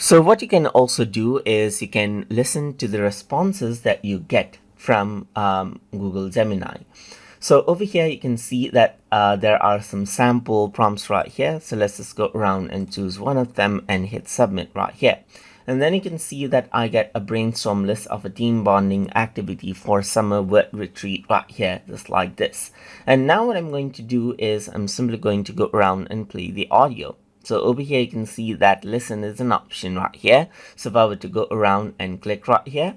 So what you can also do is you can listen to the responses that you get from Google Gemini. So over here, you can see that there are some sample prompts right here. So let's just go around and choose one of them and hit submit right here. And then you can see that I get a brainstorm list of a team bonding activity for summer wet retreat right here, just like this. And now what I'm going to do is I'm simply going to go around and play the audio. So over here, you can see that listen is an option right here. So if I were to go around and click right here.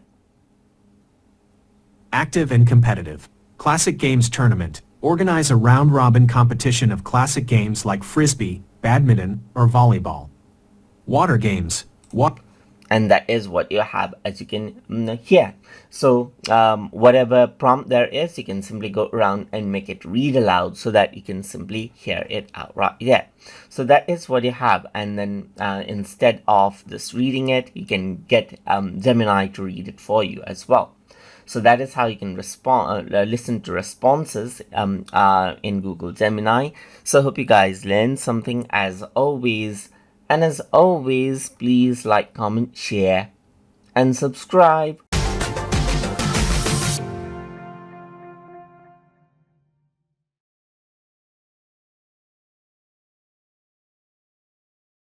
Active and competitive. Classic Games Tournament. Organize a round-robin competition of classic games like Frisbee, badminton, or volleyball. Water games. And that is what you have, as you can hear. So whatever prompt there is, you can simply go around and make it read aloud so that you can simply hear it out right there. So that is what you have. And then instead of just reading it, you can get Gemini to read it for you as well. So that is how you can listen to responses in Google Gemini. So I hope you guys learned something as always. And as always, please like, comment, share, and subscribe.